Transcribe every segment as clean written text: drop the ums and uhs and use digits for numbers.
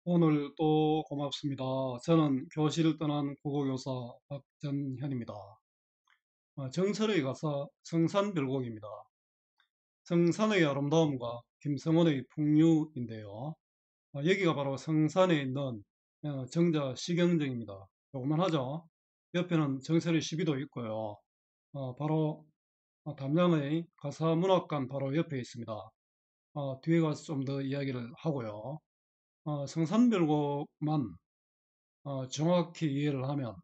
오늘 또 고맙습니다. 저는 교실을 떠난 국어교사 박전현입니다. 정철의 가사 성산별곡입니다. 성산의 아름다움과 김성원의 풍류인데요. 여기가 바로 성산에 있는 정자 시경정입니다. 조그만 하죠? 옆에는 정철의 시비도 있고요. 바로 담양의 가사문학관 바로 옆에 있습니다. 뒤에 가서 좀 더 이야기를 하고요. 성산별곡만 정확히 이해를 하면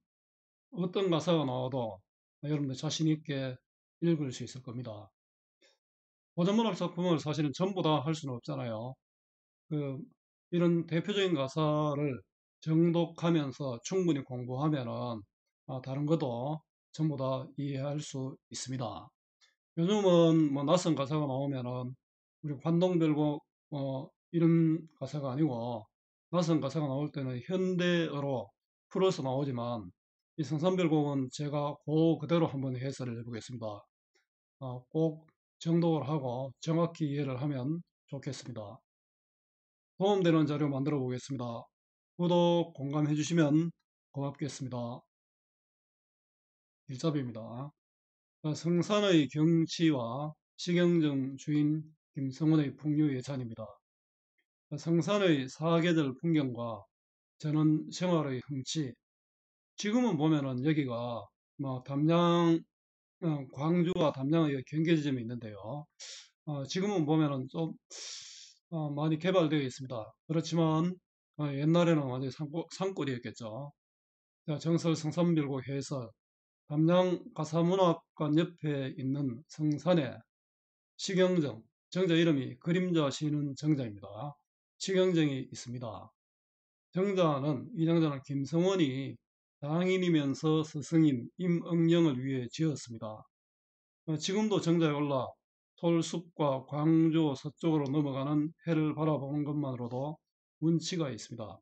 어떤 가사가 나와도 여러분들 자신 있게 읽을 수 있을 겁니다. 고전문학 작품을 사실은 전부 다 할 수는 없잖아요. 그 이런 대표적인 가사를 정독하면서 충분히 공부하면은 다른 것도 전부 다 이해할 수 있습니다. 요즘은 뭐 낯선 가사가 나오면은 우리 관동별곡 이런 가사가 아니고 낯선 가사가 나올 때는 현대어로 풀어서 나오지만 이 성산별곡은 제가 그대로 한번 해설을 해보겠습니다. 꼭 정독을 하고 정확히 이해를 하면 좋겠습니다. 도움되는 자료 만들어 보겠습니다. 구독, 공감해 주시면 고맙겠습니다. 일잡입니다. 성산의 경치와 식영정 주인 김성원의 풍류 예찬입니다. 성산의 사계절 풍경과 저는 생활의 흥치, 지금은 보면은 여기가 뭐 담양, 광주와 담양의 경계 지점이 있는데요. 지금은 보면은 좀 많이 개발되어 있습니다. 그렇지만 옛날에는 완전히 산골이었겠죠. 자, 정설 성산별곡 해설, 담양 가사문학관 옆에 있는 성산에 식영정, 정자 이름이 그림자 쉬는 정자입니다. 식영정이 있습니다. 이 정자는 김성원이 당인이면서 스승인 임응령을 위해 지었습니다. 지금도 정자에 올라 솔숲과 광주 서쪽으로 넘어가는 해를 바라보는 것만으로도 운치가 있습니다.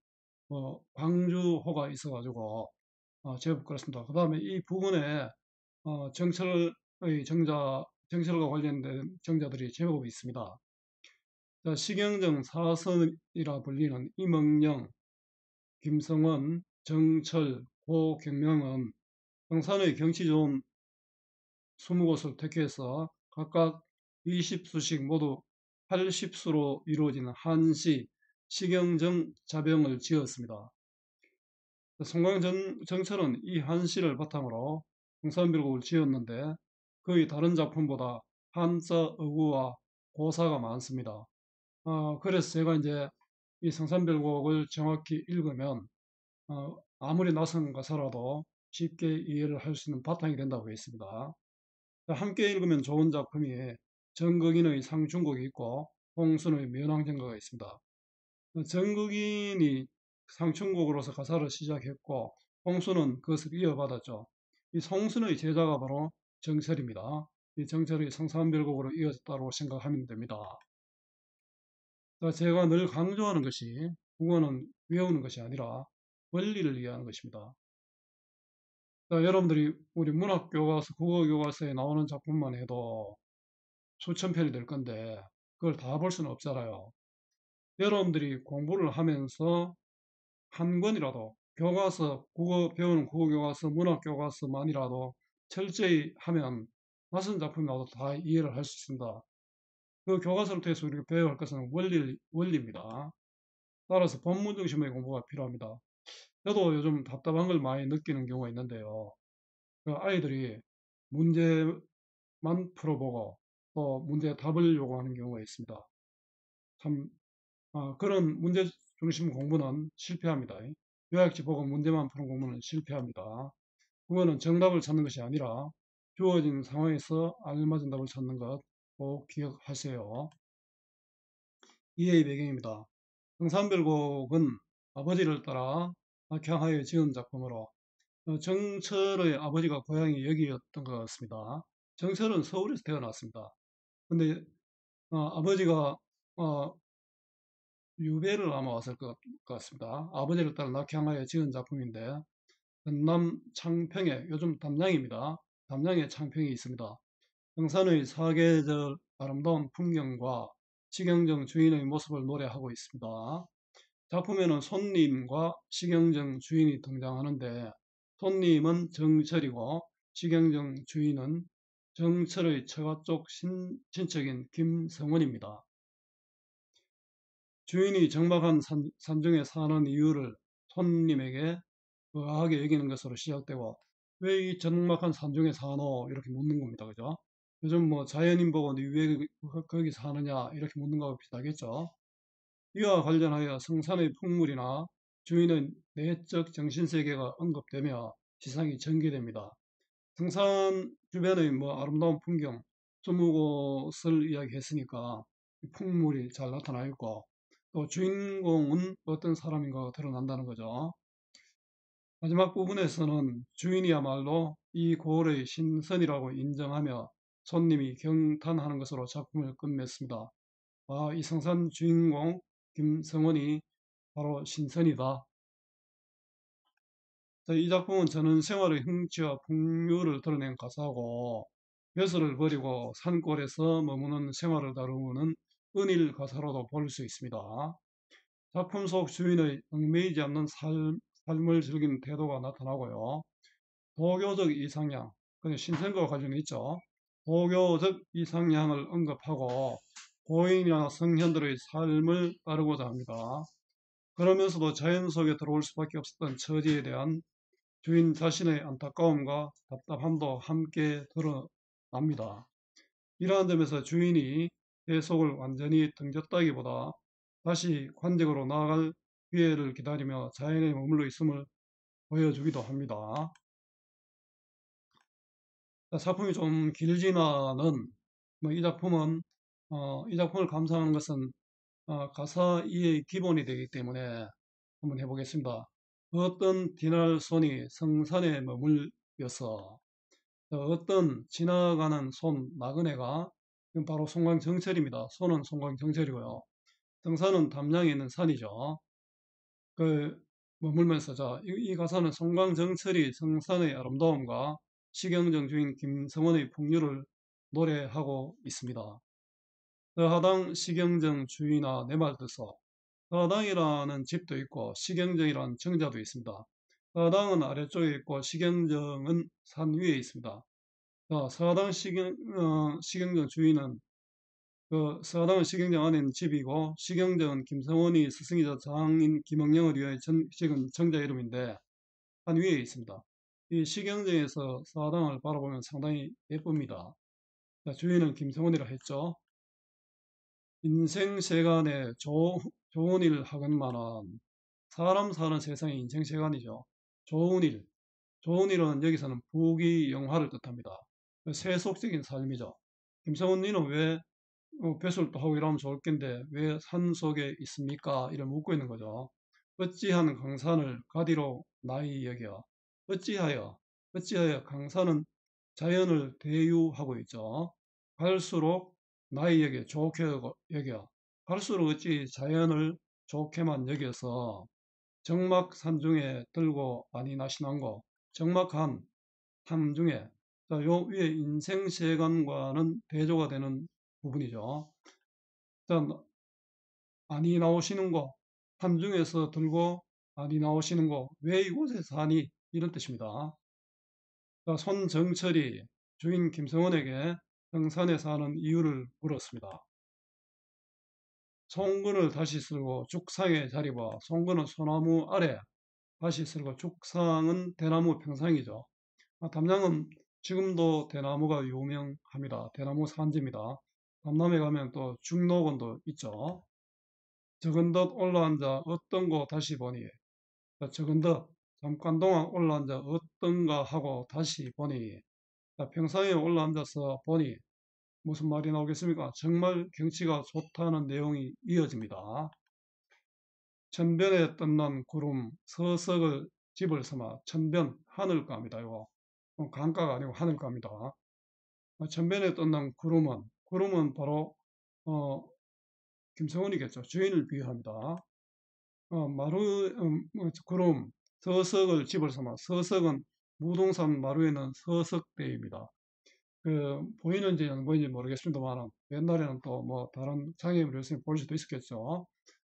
광주호가 있어가지고 제법 그렇습니다. 그 다음에 이 부근에 정철의 정철과 관련된 정자들이 제법 있습니다. 자, 식영정 사선이라 불리는 임응령, 김성원, 정철, 고경명은 성산의 경치 좋은 20곳을 택해서 각각 20수씩 모두 80수로 이루어지는 한시 식영정 자병을 지었습니다. 송광정철은 이 한시를 바탕으로 성산별곡을 지었는데 거의 다른 작품보다 한자 어구와 고사가 많습니다. 그래서 제가 이제 이 성산별곡을 정확히 읽으면 아무리 낯선 가사라도 쉽게 이해를 할 수 있는 바탕이 된다고 했습니다. 함께 읽으면 좋은 작품이 정극인의 상중곡이 있고 홍순의 면왕정가가 있습니다. 정극인이 상중곡으로서 가사를 시작했고 홍순은 그것을 이어받았죠. 이 홍순의 제자가 바로 정철입니다. 이 정철이 성산별곡으로 이어졌다고 생각하면 됩니다. 제가 늘 강조하는 것이 국어는 외우는 것이 아니라 원리를 이해하는 것입니다. 여러분들이 우리 문학교과서, 국어교과서에 나오는 작품만 해도 수천 편이 될 건데 그걸 다 볼 수는 없잖아요. 여러분들이 공부를 하면서 한 권이라도 교과서, 배우는 국어교과서, 문학교과서만이라도 철저히 하면 낯선 작품이 나와도 다 이해를 할 수 있습니다. 그 교과서를 통해서 우리가 배워야 할 것은 원리입니다. 따라서 본문 중심의 공부가 필요합니다. 저도 요즘 답답한 걸 많이 느끼는 경우가 있는데요. 그 아이들이 문제만 풀어보고 또 문제 답을 요구하는 경우가 있습니다. 참 그런 문제 중심 공부는 실패합니다. 요약지 보고 문제만 푸는 공부는 실패합니다. 그거는 정답을 찾는 것이 아니라 주어진 상황에서 알맞은 답을 찾는 것 꼭 기억하세요. 이해의 배경입니다. 성산별곡은 아버지를 따라 낙향하여 지은 작품으로 정철의 아버지가 고향이 여기였던 것 같습니다. 정철은 서울에서 태어났습니다. 근데 아버지가 어, 유배를 아마 왔을 것 같습니다. 아버지를 따라 낙향하여 지은 작품인데 전남 창평에 요즘 담양입니다. 담양에 창평이 있습니다. 평산의 사계절 아름다운 풍경과 치경정 주인의 모습을 노래하고 있습니다. 작품에는 손님과 식영정 주인이 등장하는데 손님은 정철이고 식영정 주인은 정철의 처가 쪽 친척인 김성원입니다. 주인이 적막한 산중에 사는 이유를 손님에게 의아하게 여기는 것으로 시작되고 왜 이 적막한 산중에 사노? 이렇게 묻는 겁니다. 그죠? 요즘 뭐 자연인 보고 니 왜 거기 사느냐? 이렇게 묻는 거하고 비슷하겠죠? 이와 관련하여 성산의 풍물이나 주인의 내적 정신세계가 언급되며 시상이 전개됩니다. 성산 주변의 뭐 아름다운 풍경, 20곳을 이야기했으니까 풍물이 잘 나타나 있고 또 주인공은 어떤 사람인가가 드러난다는 거죠. 마지막 부분에서는 주인이야말로 이 고을의 신선이라고 인정하며 손님이 경탄하는 것으로 작품을 끝맺습니다. 아, 이 성산 주인공 김성원이 바로 신선이다. 이 작품은 저는 생활의 흥취와 풍류를 드러낸 가사고 벼슬을 버리고 산골에서 머무는 생활을 다루는 은일 가사로도 볼 수 있습니다. 작품 속 주인의 얽매이지 않는 삶을 즐기는 태도가 나타나고요. 도교적 이상향, 그냥 신선과 관련이 있죠. 도교적 이상향을 언급하고 고인이나 성현들의 삶을 따르고자 합니다. 그러면서도 자연 속에 들어올 수밖에 없었던 처지에 대한 주인 자신의 안타까움과 답답함도 함께 드러납니다. 이러한 점에서 주인이 해속을 완전히 등졌다기보다 다시 관직으로 나아갈 기회를 기다리며 자연에 머물러 있음을 보여주기도 합니다. 작품이 좀 길지만은 이 작품은 이 작품을 감상하는 것은 가사 이해의 기본이 되기 때문에 한번 해보겠습니다. 어떤 디날 손이 성산에 머물려서 어떤 지나가는 손 나그네가 이건 바로 송광정철입니다. 손은 송광정철이고요. 성산은 담양에 있는 산이죠. 그 머물면서 이 가사는 송광정철이 성산의 아름다움과 식영정 주인 김성원의 풍류를 노래하고 있습니다. 하당 식영정 주인아 내 말 듣소. 서당이라는 집도 있고 식영정이라는 정자도 있습니다. 서당은 아래쪽에 있고 식영정은 산 위에 있습니다. 서당 식영정 주인은 서당은 식영정 안에 있는 집이고 식영정은 김성원이 스승이자 장인 김응령을 위해 지은 정자 이름인데 산 위에 있습니다. 이 식영정에서 서당을 바라보면 상당히 예쁩니다. 주인은 김성원이라 했죠. 인생 세간에 좋은 일 하건만은 사람 사는 세상이 인생 세간이죠. 좋은 일, 좋은 일은 여기서는 부귀영화를 뜻합니다. 세속적인 삶이죠. 김성훈 니는 왜 배술도 하고 이러면 좋을 텐데 왜 산 속에 있습니까? 이를 묻고 있는 거죠. 어찌한 강산을 가디로 나이 여겨. 어찌하여 강산은 자연을 대유하고 있죠. 갈수록 나이 여겨 좋게 여겨. 갈수록 어찌 자연을 좋게만 여겨서 적막 산중에 들고 많이 나시는 거, 적막한 산중에 요 위에 인생 세간과는 대조가 되는 부분이죠. 자, 많이 나오시는 거, 산중에서 들고 많이 나오시는 거, 왜 이곳에 사니? 이런 뜻입니다. 자, 손정철이 주인 김성원에게 성산에 사는 이유를 물었습니다. 송근을 다시 쓸고 죽상의 자리와 송근은 소나무 아래 다시 쓸고 죽상은 대나무 평상이죠. 담양은 지금도 대나무가 유명합니다. 대나무 산지입니다. 담남에 가면 또 죽록원도 있죠. 적은덧 올라앉아 어떤고 다시 보니 적은덧 잠깐 동안 올라앉아 어떤가 하고 다시 보니 평상에 올라앉아서 보니 무슨 말이 나오겠습니까? 정말 경치가 좋다는 내용이 이어집니다. 천변에 떴는 구름 서석을 집을 삼아 천변 하늘가입니다. 이거 강가가 아니고 하늘가입니다. 천변에 떴는 구름은 바로 김성훈이겠죠. 주인을 비유합니다. 구름 서석을 집을 삼아 서석은 무동산 마루에는 서석대입니다. 보이는지 안 보이는지 모르겠습니다만 옛날에는 또 뭐 다른 장애물을 볼 수도 있었겠죠.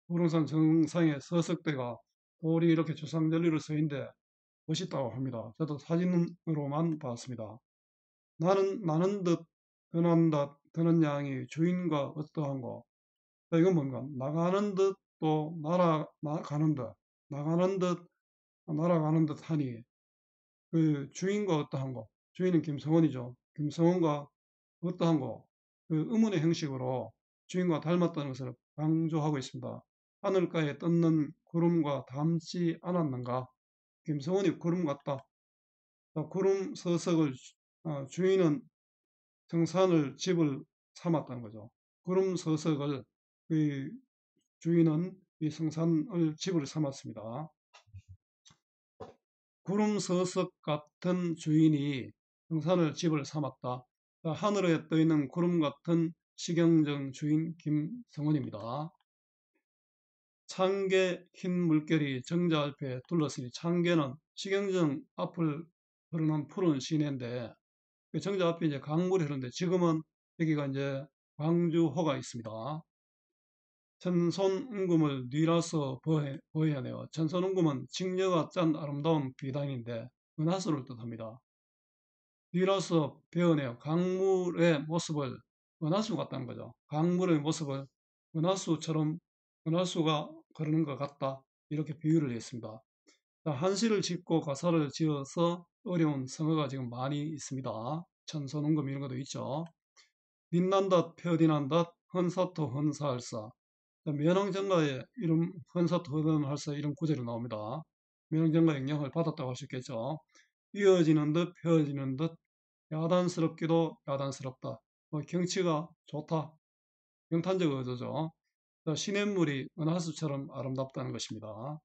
구름산 정상에 서석대가 돌이 이렇게 주상절리로 서 있는데 멋있다고 합니다. 저도 사진으로만 봤습니다. 나는 듯 떠난다 떠는 양이 주인과 어떠한고. 이건 뭔가 나가는 듯 또 날아가는 듯 나가는 듯 날아가는 듯 하니 그 주인과 어떠한고. 주인은 김성원이죠. 김성원과 어떠한고. 그 의문의 형식으로 주인과 닮았다는 것을 강조하고 있습니다. 하늘가에 떴는 구름과 닮지 않았는가. 김성원이 구름 같다. 구름 서석을 주인은 성산을 집을 삼았다는 거죠. 구름 서석을 그 주인은 이 성산을 집을 삼았습니다. 구름 서석 같은 주인이 성산을 집을 삼았다. 하늘에 떠 있는 구름 같은 시경정 주인 김성원입니다. 창계 흰 물결이 정자 앞에 둘렀으니, 창계는 시경정 앞을 흐르는 푸른 시내인데 그 정자 앞에 이제 강물이 흐르는데 지금은 여기가 이제 광주호가 있습니다. 천손운금을 뉘라서 보해하네요. 천손운금은 징녀가 짠 아름다운 비단인데 은하수를 뜻합니다. 뉘라서 베어내요. 강물의 모습을 은하수 같다는 거죠. 강물의 모습을 은하수처럼 은하수가 흐르는 것 같다. 이렇게 비유를 했습니다. 한시를 짓고 가사를 지어서 어려운 성어가 지금 많이 있습니다. 천손운금 이런 것도 있죠. 닌난닷 펴디난닷 헌사토 헌사할사. 면왕정가의 이름 헌사토 헌사할사 이런 구절이 나옵니다. 면왕정가의 영향을 받았다고 할 수 있겠죠. 이어지는 듯 펴지는 듯 야단스럽기도 야단스럽다. 경치가 좋다. 영탄적 어조죠. 시냇물이 은하수처럼 아름답다는 것입니다.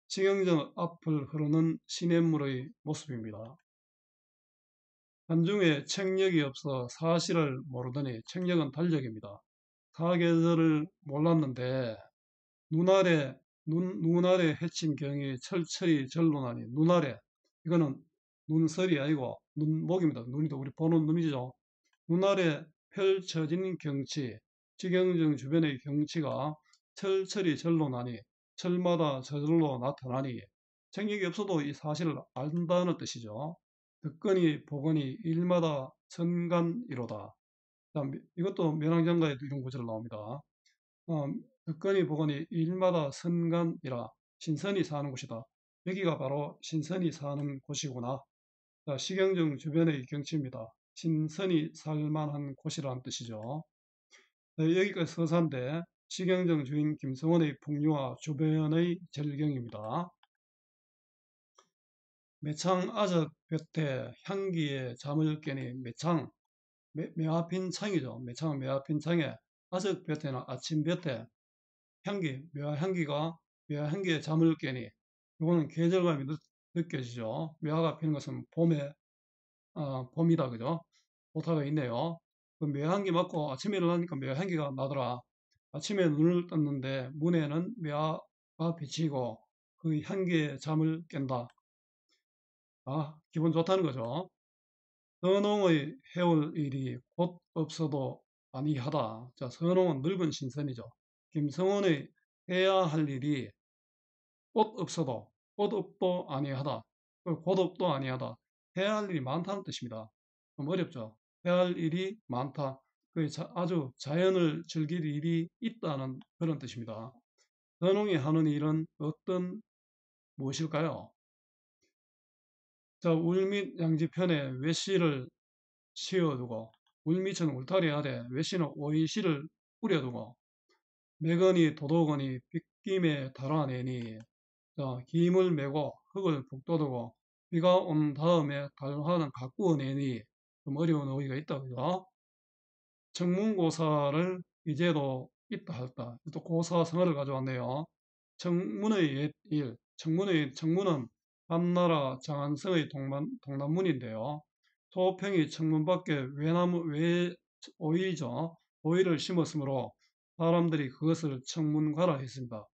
시경정 앞을 흐르는 시냇물의 모습입니다. 한중에 책력이 없어 사실을 모르더니, 책력은 달력입니다. 사계절을 몰랐는데 눈알에 헤친 경이 철철이 절로나니. 눈알에, 이거는 눈설이 아니고 눈목입니다. 눈이도 우리 보는 눈이죠. 눈알에 펼쳐진 경치, 지경정 주변의 경치가 철철이 절로나니, 철마다 저절로 나타나니. 책력이 없어도 이 사실을 안다는 뜻이죠. 듣거니 보거니 일마다 선간이로다. 이것도 면왕장가에도 이런 구절 나옵니다. 듣거니 보거니 일마다 선간이라. 신선이 사는 곳이다. 여기가 바로 신선이 사는 곳이구나. 시경정 주변의 경치입니다. 신선이 살만한 곳이라는 뜻이죠. 여기까지 서사인데 시경정 주인 김성원의 풍류와 주변의 절경입니다. 매창 아적 볕에 향기에 잠을 깨니. 매창, 매화핀 창이죠. 매창은 매화핀 창에, 아적 볕에는 아침 볕에 매화향기에 잠을 깨니. 이거는 계절감이 느껴지죠. 매화가 피는 것은 봄이다, 그죠? 오타가 있네요. 그 매화향기 맡고 아침에 일어나니까 매화향기가 나더라. 아침에 눈을 떴는데 문에는 매화가 비치고 그 향기에 잠을 깬다. 기분 좋다는 거죠. 선홍의 해올 일이 곧 없어도 아니하다. 자, 선홍은 늙은 신선이죠. 김성원의 해야 할 일이 곧 없어도, 곧 없도 아니하다. 곧 없도 아니하다. 해야 할 일이 많다는 뜻입니다. 좀 어렵죠. 해야 할 일이 많다. 아주 자연을 즐길 일이 있다는 그런 뜻입니다. 선홍이 하는 일은 무엇일까요? 자, 울밑 양지편에 외씨를 씌워두고, 울밑은 울타리 아래, 외씨는 오이씨를 뿌려두고, 매거니 도도거니 빗김에 달아내니. 자, 김을 메고 흙을 북돋우고 비가 온 다음에 달화는 가꾸어내니. 좀 어려운 어휘가 있다, 그죠? 청문고사를 이제도 있다 할다. 또 고사성어를 가져왔네요. 청문의 옛일, 청문은 한나라 장안성의 동남문인데요. 소평이 청문 밖에 오이죠. 오이를 심었으므로 사람들이 그것을 청문가라 했습니다.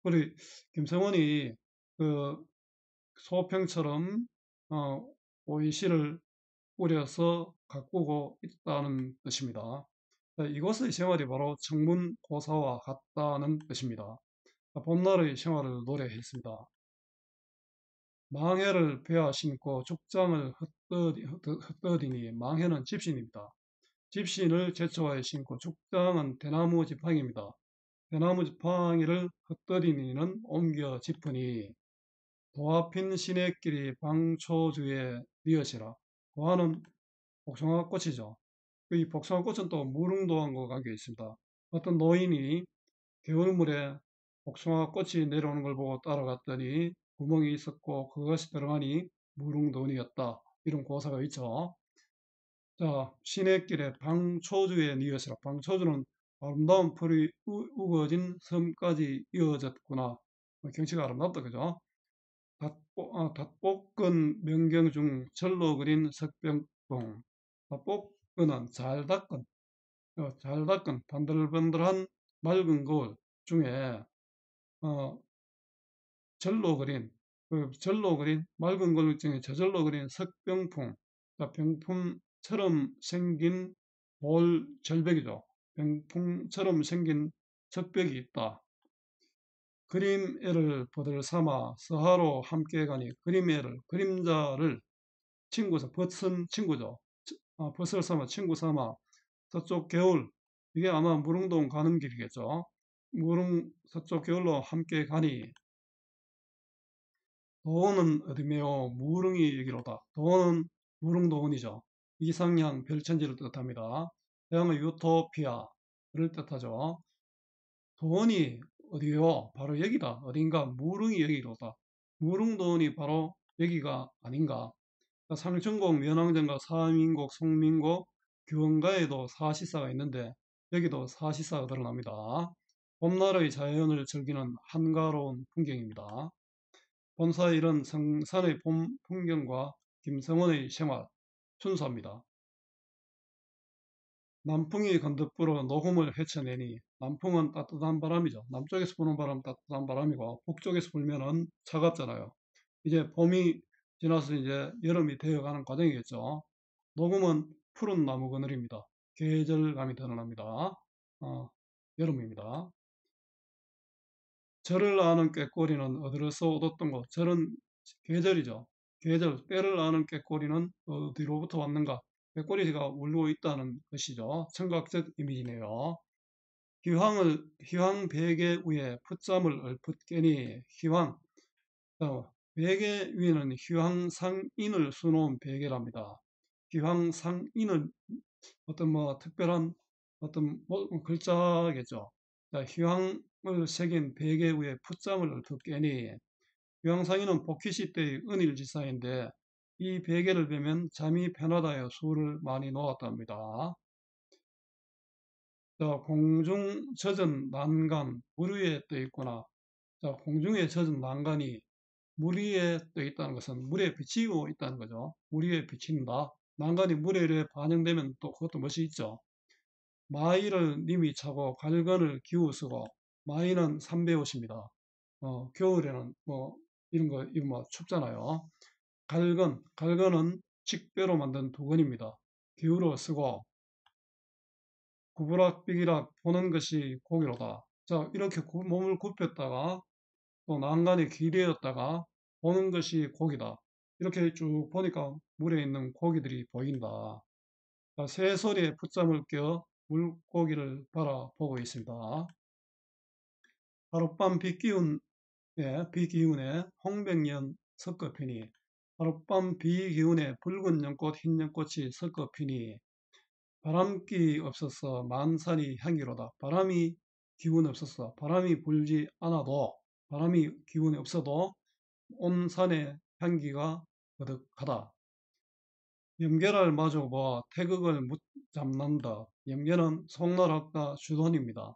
우리 김성원이 그 소평처럼 오이씨를 뿌려서 가꾸고 있다는 뜻입니다. 이곳의 생활이 바로 청문고사와 같다는 뜻입니다. 봄날의 생활을 노래했습니다. 망해를 베어 신고 죽장을 흩어디니 망해는 집신입니다. 집신을 제초하에 신고 죽장은 대나무 지팡이입니다. 대나무 지팡이를 흩어디니는 옮겨 짚으니 도화핀 시냇길이 방초주에 니엇이라. 도화는 복숭아꽃이죠. 이 복숭아꽃은 또 무릉도원과 관계 있습니다. 어떤 노인이 겨울물에 복숭아꽃이 내려오는 걸 보고 따라갔더니 구멍이 있었고 그것이 들어가니 무릉도원이었다. 이런 고사가 있죠. 자, 시냇길에 방초주에 니엇이라. 방초주는 아름다운 풀이 우거진 섬까지 이어졌구나. 경치가 아름답다, 그죠? 닷볶은 명경 중 절로 그린 석병봉. 닷볶은은 잘 닦은 반들반들한 맑은 거울 중에 어, 절로 그린 맑은 거울 중에 저절로 그린 석병풍, 그러니까 병풍처럼 생긴 볼 절벽이죠. 병풍처럼 생긴 석벽이 있다. 그림애를 버들 삼아 서하로 함께 가니 그림애를 그림자를 친구서 벗은 친구죠. 벗을 삼아 친구 삼아 서쪽 겨울 이게 아마 무릉동 가는 길이겠죠. 무릉 서쪽 겨울로 함께 가니 도원은 어디매요 무릉이 여기로다. 도원은 무릉도원이죠. 이상향 별천지를 뜻합니다. 태양의 유토피아를 뜻하죠. 도원이 어디요? 바로 여기다. 어딘가 무릉이 여기로다. 무릉도원이 바로 여기가 아닌가. 상춘곡, 면왕전가, 사민곡, 송민곡, 규원가에도 사시사가 있는데 여기도 사시사가 드러납니다. 봄날의 자연을 즐기는 한가로운 풍경입니다. 본사의 이런 성산의 봄 풍경과 김성원의 생활 순수합니다. 남풍이 건드불어 녹음을 헤쳐내니 남풍은 따뜻한 바람이죠. 남쪽에서 부는 바람 따뜻한 바람이고 북쪽에서 불면은 차갑잖아요. 이제 봄이 지나서 이제 여름이 되어가는 과정이겠죠. 녹음은 푸른 나무 그늘입니다. 계절감이 드러납니다. 여름입니다. 절을 아는 꾀꼬리는 어디로서 얻었던 것? 절은 계절이죠. 계절, 때를 아는 꾀꼬리는 어디로부터 왔는가? 꾀꼬리가 울고 있다는 것이죠. 청각적 이미지네요. 휘황 베개 위에 풋잠을 얼핏 깨니 휘황, 베개 위에는 휘황상인을 수놓은 베개랍니다. 휘황상인은 어떤 뭐 특별한 어떤 글자겠죠. 자, 휘황을 새긴 베개 위에 풋잠을 얼핏 깨니 휘황상인은 복희시 때의 은일지사인데 이 베개를 베면 잠이 편하다여 술을 많이 놓았답니다. 자, 공중 젖은 난간 물 위에 떠 있거나 자, 공중에 젖은 난간이 물 위에 떠 있다는 것은 물에 비치고 있다는 거죠. 물 위에 비친다. 난간이 물에 반영되면 또 그것도 멋이 있죠. 마이를 님이 차고 갈건을 기우쓰고 마이는 삼배옷입니다. 겨울에는 뭐 이런 거 이거 뭐 춥잖아요. 갈건은 직배로 만든 두건입니다. 기울어 쓰고 구부락비기락 보는 것이 고기로다. 자, 이렇게 몸을 굽혔다가 또 난간에 기대었다가 보는 것이 고기다. 이렇게 쭉 보니까 물에 있는 고기들이 보인다. 자, 새소리에 풋잠을 껴 물고기를 바라보고 있습니다. 하룻밤 비기운에 홍백년 섞어피니 하룻밤 비기운에 붉은 연꽃 흰 연꽃이 섞어피니 바람기 없어서 만산이 향기로다. 바람이 기운 없어서 바람이 불지 않아도 바람이 기운이 없어도 온 산의 향기가 거득하다. 염계를 마주보아 태극을 묻잡는다. 염계는 송나라과 주돈입니다.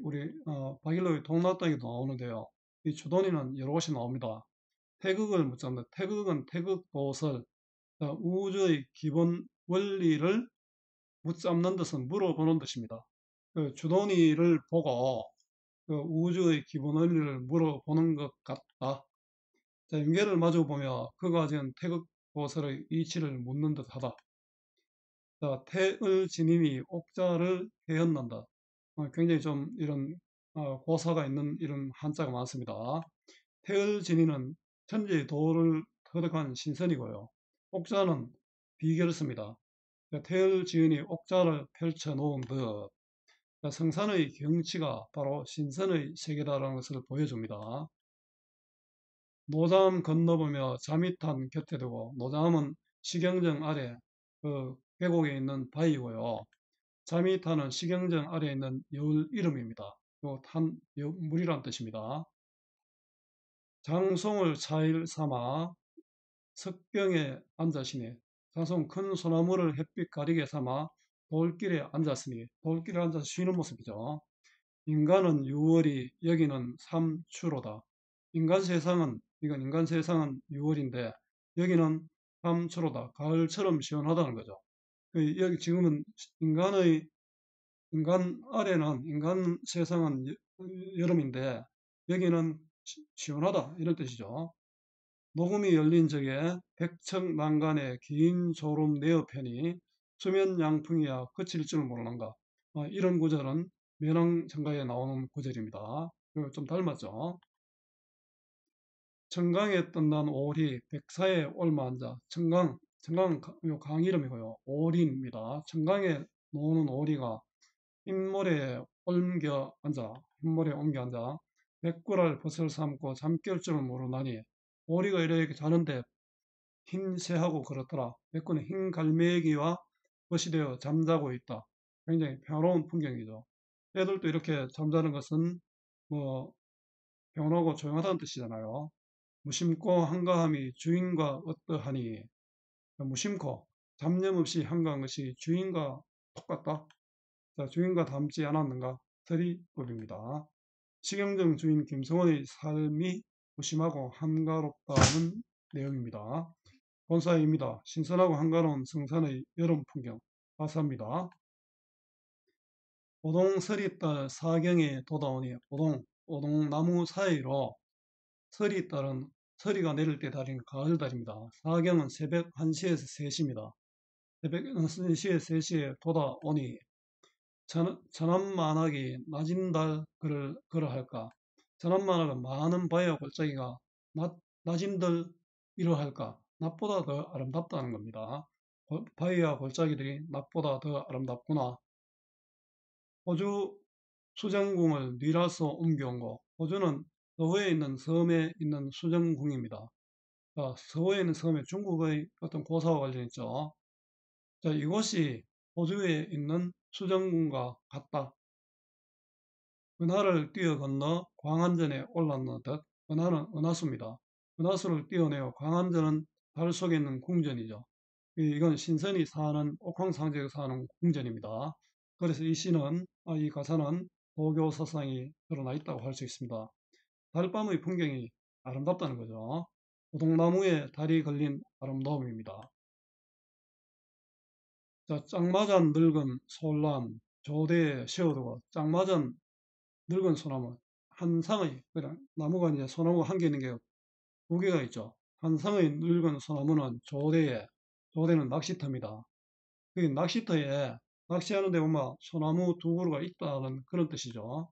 우리 박일로의 동락당에도 나오는데요. 이 주돈이는 여러 곳이 나옵니다. 태극을 묻잡는다. 태극은 태극도설, 우주의 기본 원리를 묻잡는 뜻은 물어보는 뜻입니다. 그 주돈이를 보고 그 우주의 기본 원리를 물어보는 것 같다. 자, 임계를 마주보며 그가 가진 태극도설의 이치를 묻는 듯하다. 자, 태을 지님이 옥자를 헤엄는다. 굉장히 좀 이런 고사가 있는 이런 한자가 많습니다. 태을진이는 천지의 도를 터득한 신선이고요. 옥자는 비결습니다. 태을지은이 옥자를 펼쳐 놓은 듯 성산의 경치가 바로 신선의 세계다라는 것을 보여줍니다. 노잠 건너보며 잠이 탄 곁에 두고, 노잠은 시경정 아래 그 계곡에 있는 바위고요. 잠이 타는 시경정 아래에 있는 여울 이름입니다. 물이란 뜻입니다. 장송을 차일 삼아 석병에 앉으시니, 장송 큰 소나무를 햇빛 가리게 삼아 돌길에 앉았으니, 돌길에 앉아서 쉬는 모습이죠. 인간은 유월이, 여기는 삼추로다. 이건 인간 세상은 유월인데 여기는 삼추로다. 가을처럼 시원하다는 거죠. 여기 지금은 인간 세상은 여름인데 여기는 시원하다 이런 뜻이죠. 녹음이 열린 적에 백척난간의 긴 졸음 내어 편이 수면 양풍이야 그칠 줄 모르는가. 이런 구절은 면왕청가에 나오는 구절입니다. 좀 닮았죠. 청강에 뜬단 오리 백사에 올마앉아. 청강 강 이름이고요. 오리입니다. 청강에 노는 오리가 흰모래에 옮겨 앉아 백구랄 벗을 삼고 잠결 줄을 모르나니. 오리가 이렇게 자는데 흰새하고 그렇더라. 백구는 흰 갈매기와 벗이 되어 잠자고 있다. 굉장히 평화로운 풍경이죠. 애들도 이렇게 잠자는 것은 뭐 평온하고 조용하다는 뜻이잖아요. 무심코 한가함이 주인과 어떠하니. 무심코 잡념 없이 한가한 것이 주인과 똑같다. 자, 주인과 닮지 않았는가? 서리법입니다. 식영정 주인 김성원의 삶이 무심하고 한가롭다는 내용입니다. 본사입니다. 신선하고 한가로운 성산의 여름 풍경. 가사입니다. 오동 서리딸 사경에 돋아오니. 오동나무 사이로 서리딸은 서리가 내릴 때 달인 가을달입니다. 사경은 새벽 1시에서 3시입니다. 새벽 1시에 3시에 돋아오니 천암만학이 낮은 달 그러할까. 천암만학은 많은 바위와 골짜기가 낮은 달 이러할까. 낮보다 더 아름답다는 겁니다. 바위와 골짜기들이 낮보다 더 아름답구나. 호주 수정궁을 뉘라서 옮겨온 곳. 호주는 서호에 있는 섬에 있는 수정궁입니다. 자, 서호에 있는 섬에 중국의 어떤 고사와 관련 있죠. 자, 이곳이 호주에 있는 수정궁과 같다. 은하를 뛰어 건너 광안전에 올랐는 듯. 은하는 은하수입니다. 은하수를 뛰어내어 광안전은 달 속에 있는 궁전이죠. 이건 신선이 사는 옥황상제가 사는 궁전입니다. 그래서 이 가사는 도교 사상이 드러나 있다고 할 수 있습니다. 달밤의 풍경이 아름답다는 거죠. 오동나무에 달이 걸린 아름다움입니다. 자, 짝맞은 늙은 솔란 조대에 세워두고. 짝맞은 늙은 소나무, 한 상의, 그냥 나무가 이제 소나무가 한 개 있는 게 두 개가 있죠. 한 상의 늙은 소나무는 조대는 낚시터입니다. 그 낚시터에 낚시하는데 보면 소나무 두 그루가 있다는 그런 뜻이죠.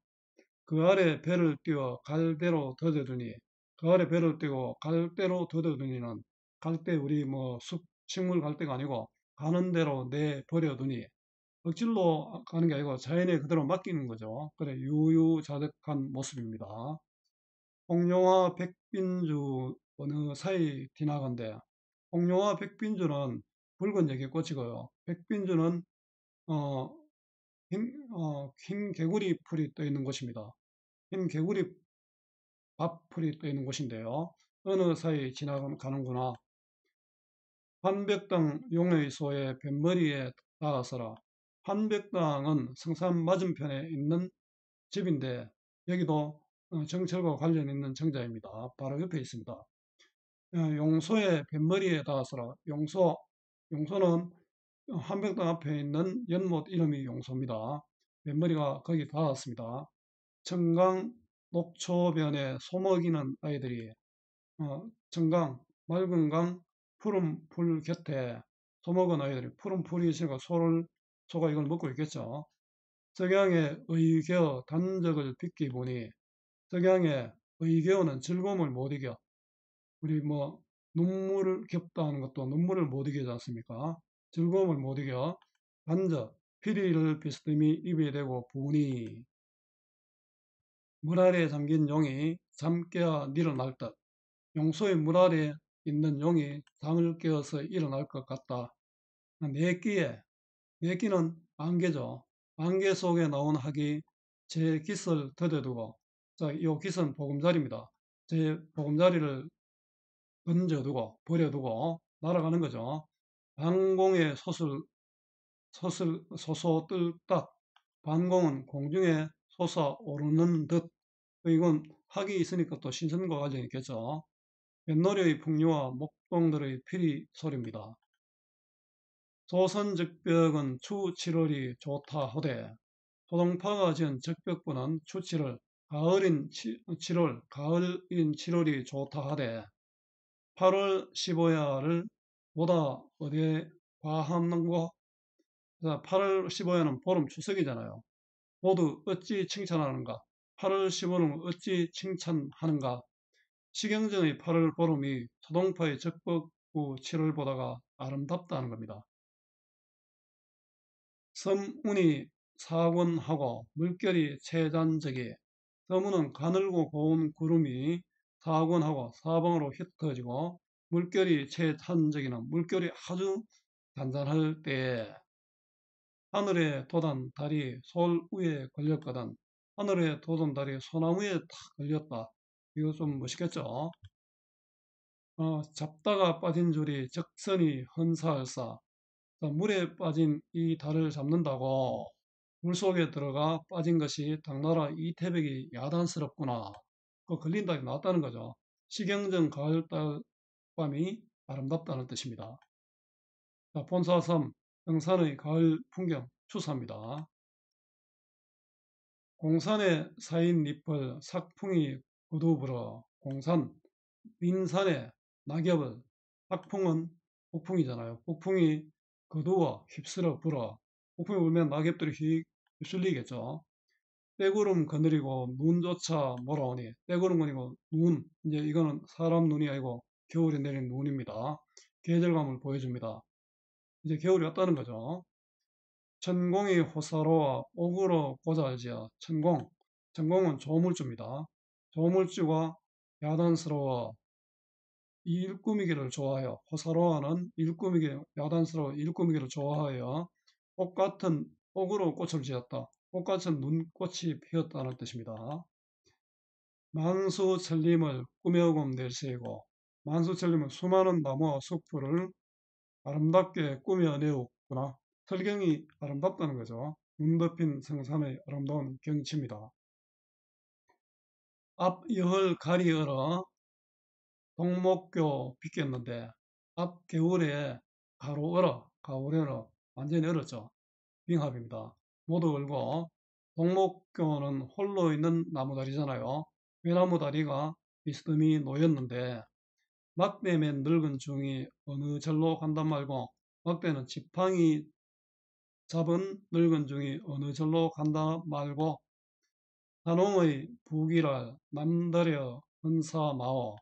그 아래 배를 띄워 갈대로 더뎌두니. 그 아래 배를 띄고 갈대로 더뎌두니는, 갈대 우리 뭐 식물 갈대가 아니고 가는 대로 내버려두니, 억질로 가는 게 아니고 자연에 그대로 맡기는 거죠. 그래, 유유자적한 모습입니다. 홍룡화 백빈주 어느 사이 지나간대. 홍룡화 백빈주는 붉은 여기꽃이고요. 백빈주는 어, 흰 개구리 풀이 떠 있는 곳입니다. 흰 개구리 밥풀이 떠 있는 곳인데요. 어느 사이 지나가는구나. 한백당 용의 소의 뱃머리에 닿아서라. 한백당은 성산 맞은편에 있는 집인데 여기도 정철과 관련 있는 정자입니다. 바로 옆에 있습니다. 용소의 뱃머리에 닿아서라. 용소는 한백당 앞에 있는 연못 이름이 용소입니다. 뱃머리가 거기 닿았습니다. 청강 녹초변에 소먹이는 아이들이, 청강 맑은 강 푸른 풀 곁에 소먹은 아이들이, 푸른 풀이 있으니까 소가 이걸 먹고 있겠죠. 석양의 의겨 단적을 빚기 보니 석양의 의겨는 즐거움을 못 이겨. 우리 뭐 눈물을 겹다 하는 것도 눈물을 못 이기지 않습니까? 즐거움을 못 이겨. 단적, 피리를 비스듬히 입에 대고 보니 물 아래에 잠긴 용이 잠 깨어 일어날 듯. 용소의 물 아래에 있는 용이 잠을 깨어서 일어날 것 같다. 내 끼는 안개죠. 안개 속에 나온 학이 제 깃을 더뎌두고, 자, 이 깃은 보금자리입니다. 제 보금자리를 던져두고, 버려두고, 날아가는 거죠. 반공의 솟을 뜰딱, 반공은 공중에 솟아오르는 듯, 이건 학이 있으니까 또 신선과 관련이 있겠죠. 뱃노래의 풍류와 목동들의 피리 소리입니다. 조선적벽은 추 7월이 좋다 하되 소동파가 지은 적벽부는 추 7월, 가을인 7월, 가을인 7월이 좋다 하되 8월 15야를 보다 어디에 과하는고. 8월 15야는 보름 추석이잖아요. 모두 어찌 칭찬하는가? 8월 15일은 어찌 칭찬하는가? 시경전의 8월 보름이 소동파의 적벽부 7월보다가 아름답다는 겁니다. 섬운이 사원하고 물결이 채잔적이. 섬운은 가늘고 고운 구름이 사원하고 사방으로 흩어지고 물결이 채잔적이는 물결이 아주 잔잔할 때에 하늘에 돋은 달이 솔 위에 걸렸거든. 하늘에 돋은 달이 소나무에 탁 걸렸다. 이거 좀 멋있겠죠? 잡다가 빠진 줄이 적선이 헌사할사. 물에 빠진 이 달을 잡는다고 물속에 들어가 빠진 것이 당나라 이태백이 야단스럽구나. 그 걸린다고 나왔다는 거죠. 시경전 가을달 밤이 아름답다는 뜻입니다. 본사섬 등산의 가을 풍경 추사입니다. 공산에 쌓인 잎을 삭풍이 거두불어. 공산, 민산에 낙엽을, 삭풍은 폭풍이잖아요. 폭풍이 거두어 휩쓸어 불어. 폭풍이 불면 낙엽들이 휩쓸리겠죠. 때구름 거느리고 눈조차 몰아오니. 때구름 거느리고 눈, 이제 이거는 사람 눈이 아니고 겨울에 내린 눈입니다. 계절감을 보여줍니다. 이제 겨울이 왔다는 거죠. 천공이 호사로와 옥으로 고잘지어. 천공은 조물주입니다. 조물주가 야단스러워 일꾸미기를 좋아해요. 호사로와는 야단스러워 일꾸미기를 좋아하여 옥으로 꽃을 지었다. 꽃같은 눈꽃이 피었다는 뜻입니다. 만수천림을 꾸며곰 낼세이고. 만수천림은 수많은 나무와 숲을 아름답게 꾸며내었구나. 설경이 아름답다는 거죠. 눈 덮인 성산의 아름다운 경치입니다. 앞 여흘 가리 얼어 동목교 빗겼는데 앞 겨울에 가을에 얼어 완전히 얼었죠. 빙하입니다. 모두 얼고 동목교는 홀로 있는 나무다리잖아요. 외나무 다리가 비스듬히 놓였는데 막대 맨 늙은 중이 어느 절로 간단 말고, 막대는 지팡이 잡은 늙은 중이 어느 절로 간다 말고, 한홍의 부귀를 남다려 헌사마오.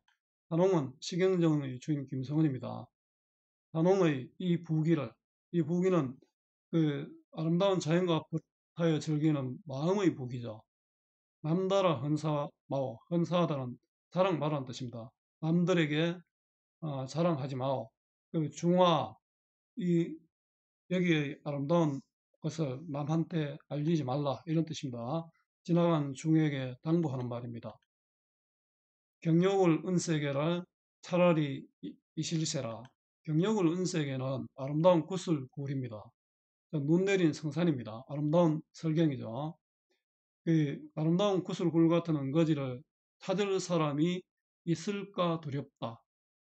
한홍은 시경정의 주인 김성은입니다. 한홍의 이 부귀는 그 아름다운 자연과 하여 즐기는 마음의 부귀죠. 남다라 헌사마오. 헌사하다는 자랑 말하는 뜻입니다. 남들에게 자랑하지 마오. 그 중화, 이 여기의 아름다운 것을 남한테 알리지 말라, 이런 뜻입니다. 지나간 중에게 당부하는 말입니다. 경욕을 은세계를 차라리 이실세라. 경욕을 은세계는 아름다운 구슬굴입니다. 눈 내린 성산입니다. 아름다운 설경이죠. 그 아름다운 구슬굴 같은 은거지를 찾을 사람이 있을까 두렵다.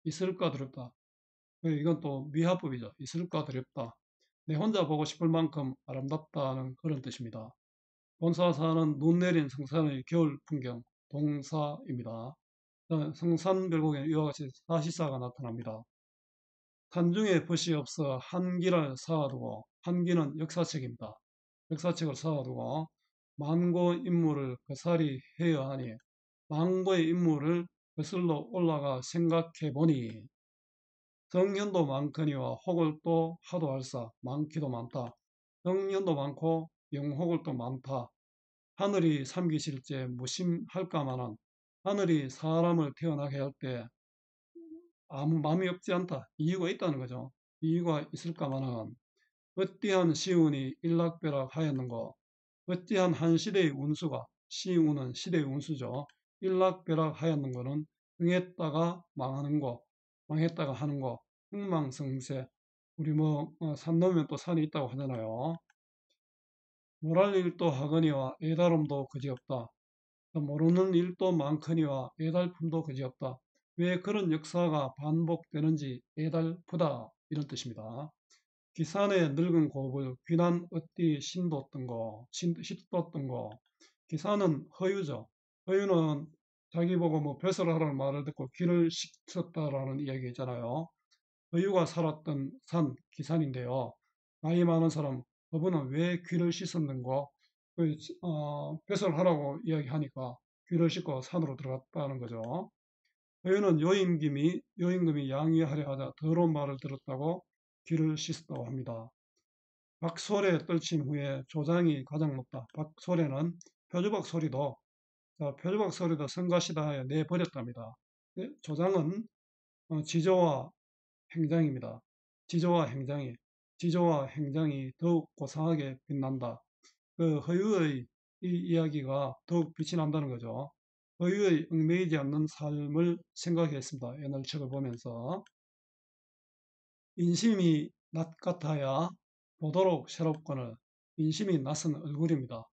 있을까 두렵다. 이건 또 미화법이죠. 있을까 두렵다. 내 혼자 보고 싶을 만큼 아름답다는 그런 뜻입니다. 본사사는 눈 내린 성산의 겨울 풍경, 동사입니다. 성산별곡에 이와 같이 사시사가 나타납니다. 산중에 벗이 없어 한기를 쌓아두고. 한기는 역사책입니다. 역사책을 쌓아두고 만고 인물을 거사리 해야 하니 만고의 인물을 거슬러 올라가 생각해 보니 정년도 많거니와 혹을도 하도 할사 많기도 많다. 정년도 많고 영혹을도 많다. 하늘이 삼기실제 무심할까마는 하늘이 사람을 태어나게 할 때 아무 마음이 없지 않다. 이유가 있다는 거죠. 이유가 있을까마는 어찌한 시운이 일락벼락 하였는고 어찌한 한 시대의 운수가 시운은 시대의 운수죠. 일락벼락 하였는 거는 흥했다가 망하는 거, 망했다가 하는 거, 흥망성쇠. 우리 산 넘으면 또 산이 있다고 하잖아요. 모랄 일도 하거니와 애다름도 그지없다. 모르는 일도 많거니와 애달픔도 그지없다. 왜 그런 역사가 반복되는지 애달프다 이런 뜻입니다. 기산의 늙은 곱을 귀난 어띠 신돋던 거, 씻뒀던 거. 기산은 허유죠. 허유는 자기 보고 벼슬하라는 말을 듣고 귀를 씻었다라는 이야기 있잖아요. 허유가 살았던 산 기산인데요. 나이 많은 사람, 그분은 왜 귀를 씻었는고? 벼슬하라고 이야기하니까 귀를 씻고 산으로 들어갔다는 거죠. 허유는 요임금이 양위하려 하자 더러운 말을 들었다고 귀를 씻었다고 합니다. 박소래 떨친 후에 조장이 가장 높다. 박소래는 표주박 소리도 표주박 소리도 성가시다 하여 내버렸답니다. 조장은 지조와 행장입니다. 지조와 행장이 더욱 고상하게 빛난다. 그 허유의 이 이야기가 더욱 빛이 난다는 거죠. 허유의 얽매이지 않는 삶을 생각했습니다. 옛날 책을 보면서. 인심이 낯 같아야 보도록 새롭거늘. 인심이 낯은 얼굴입니다.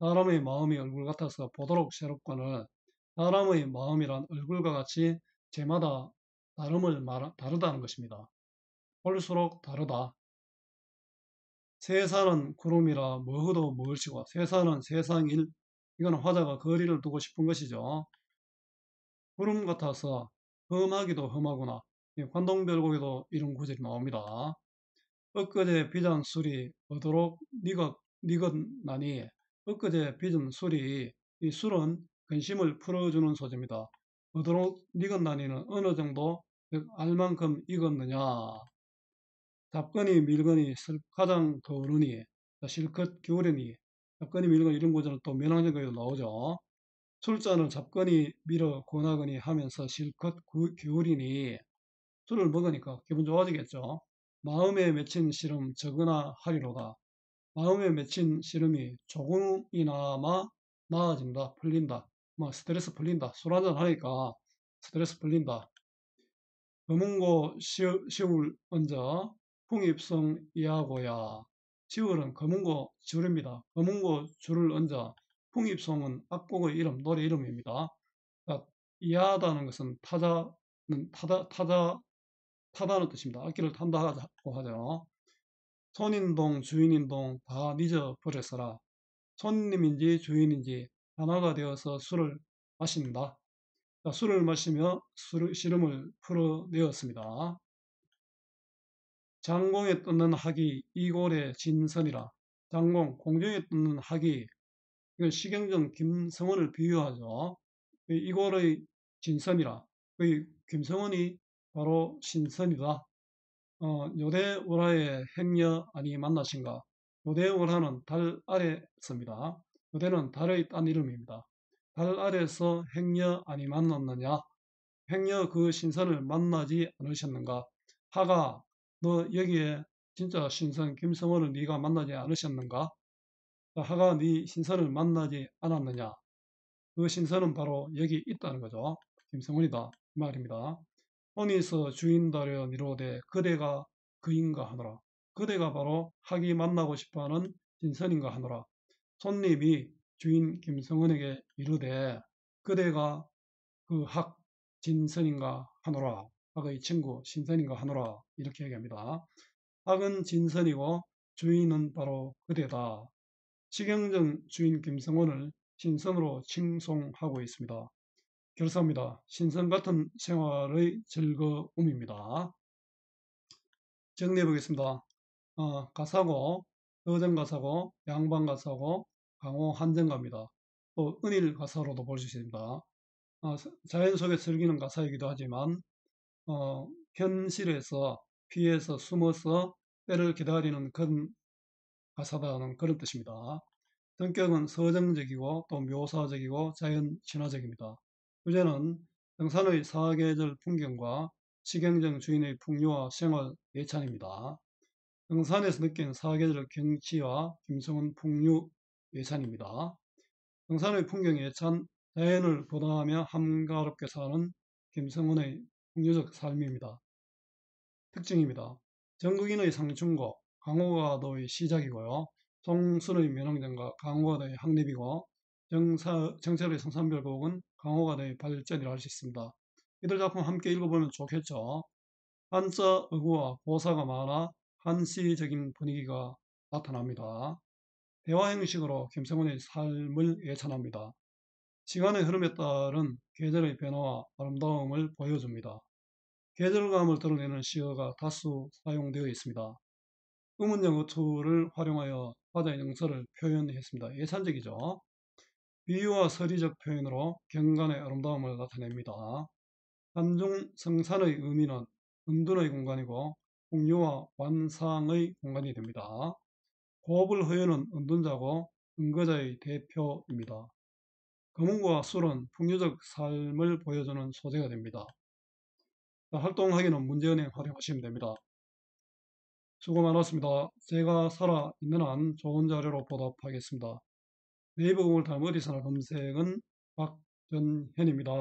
사람의 마음이 얼굴 같아서 보도록 새롭거늘. 사람의 마음이란 얼굴과 같이 제마다 다르다는 것입니다. 볼수록 다르다. 세산은 구름이라 뭐도 무을시고 세산은 세상일. 이건 화자가 거리를 두고 싶은 것이죠. 구름 같아서 험하기도 험하구나. 관동별곡에도 이런 구절이 나옵니다. 엊그제 빚은 술이 어도록 니긋나니. 엊그제 빚은 술이, 이 술은 근심을 풀어주는 소재입니다. 어도록 니긋나니는 어느 정도 알만큼 익었느냐. 잡거니 밀거니 가장 더우르니 실컷 기울이니. 잡거니 밀거니 이런 구절은 또 면항정거에도 나오죠. 술잔을 잡거니 밀어 권하거니 하면서 실컷 기울이니. 술을 먹으니까 기분 좋아지겠죠. 마음에 맺힌 시름 적으나 하리로다. 마음에 맺힌 시름이 조금이나마 나아진다, 풀린다. 스트레스 풀린다. 술 한잔 하니까 스트레스 풀린다. 검은고 시울 얹어 풍입성 이하고야. 시울은 검은고 줄입니다. 검은고 줄을 얹어 풍입성은 악곡의 이름, 노래 이름입니다. 그러니까 이하다는 것은 타다는 뜻입니다. 악기를 탄다고 하죠. 손인동, 주인인동 다 잊어버렸어라. 손님인지 주인인지 하나가 되어서 술을 마신다. 술을 마시며 시름을 풀어내었습니다. 장공에 뜯는 학이 이골의 진선이라. 장공, 공중에 뜯는 학이, 이건 시경정 김성원을 비유하죠. 이골의 진선이라. 김성원이 바로 신선이다. 요대월하의 행여 아니 만나신가. 요대월하는 달 아래 씁니다. 요대는 달의 딴 이름입니다. 달 아래서 행여 아니 만났느냐. 행여 그 신선을 만나지 않으셨는가. 하가 너 여기에 진짜 신선 김성원을 네가 만나지 않으셨는가. 하가 네 신선을 만나지 않았느냐. 그 신선은 바로 여기 있다는 거죠. 김성원이다 이 말입니다. 혼이서 주인다려 니로되 그대가 그인가 하노라. 그대가 바로 학이 만나고 싶어하는 진선인가 하노라. 손님이 주인 김성은에게 이르되 그대가 그 학 진선인가 하노라. 학의 친구 신선인가 하노라. 이렇게 얘기합니다. 학은 진선이고 주인은 바로 그대다. 시경정 주인 김성원을 신선으로 칭송하고 있습니다. 결사입니다. 신선 같은 생활의 즐거움입니다. 정리해 보겠습니다. 가사고 서정가사고, 양반가사고, 강호 한정가입니다. 또 은일가사로도 볼 수 있습니다. 자연 속에 즐기는 가사이기도 하지만 현실에서 피해서 숨어서 때를 기다리는 그런 가사다는 그런 뜻입니다. 성격은 서정적이고 또 묘사적이고 자연 친화적입니다. 주제는 등산의 사계절 풍경과 식경정 주인의 풍요와 생활 예찬입니다. 등산에서 느낀 사계절 경치와 김성은 풍류 예찬입니다. 등산의 풍경 예찬, 자연을 보다하며 한가롭게 사는 김성은의 풍류적 삶입니다. 특징입니다. 전국인의 상충곡, 강호가도의 시작이고요. 송순의 면왕전과 강호가도의 확립이고 정철의 성산별곡은 강호가도의 발전이라 할 수 있습니다. 이들 작품 함께 읽어보면 좋겠죠. 한자 어구와 고사가 많아 한시적인 분위기가 나타납니다. 대화 형식으로 김성훈의 삶을 예찬합니다. 시간의 흐름에 따른 계절의 변화와 아름다움을 보여줍니다. 계절감을 드러내는 시어가 다수 사용되어 있습니다. 의문형 어투를 활용하여 화자의 정서를 표현했습니다. 예찬적이죠. 비유와 서리적 표현으로 경관의 아름다움을 나타냅니다. 한중 성산의 의미는 은둔의 공간이고 풍요와 완상의 공간이 됩니다. 고업을 허유는 은둔자고 은거자의 대표입니다. 검은과 술은 풍요적 삶을 보여주는 소재가 됩니다. 활동하기는 문제은행 활용하시면 됩니다. 수고 많았습니다. 제가 살아있는 한 좋은 자료로 보답하겠습니다. 네이버 구글 다음 어디서나 검색은 박전현입니다.